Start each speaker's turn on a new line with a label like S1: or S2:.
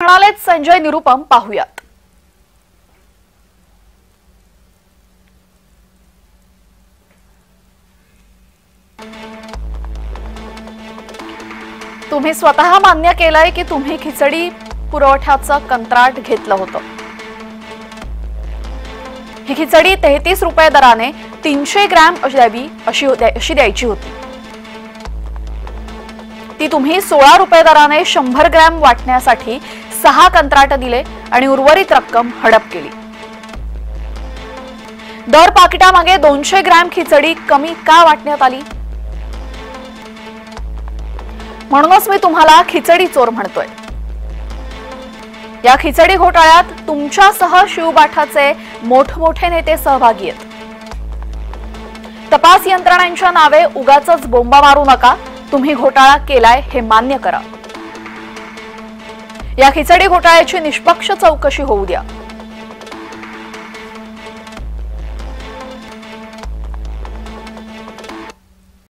S1: म्हणालेत संजय निरुपम, पाहूयात। तुम्ही स्वतः मान्य केलंय की तुम्ही खिचडी पुरवठ्याचं कंत्राट घेतलं होतं। ही खिचडी 33 रुपये दराने 300 ग्रॅम अशी द्यायची होती। ती तुम्ही 16 रुपये दराने 100 ग्रॅम वाटण्यासाठी 6 कंत्राट दिले आणि उर्वरित रक्कम हडप केली। दर पाकिटामागे 200 ग्रॅम खिचडी कमी का वाटण्यात आली? म्हणूनच मी तुम्हाला खिचडी चोर म्हणतोय। या खिचडी घोटाळ्यात तुमच्यासह शिवबाठाचे मोठमोठे नेते सहभागी आहेत। तपास यंत्रणांच्या नावे उगाचच बोंबा मारू नका। तुम्ही घोटाळा केलाय हे मान्य करा। या खिचडी घोटाळ्याची निष्पक्ष चौकशी होऊ द्या।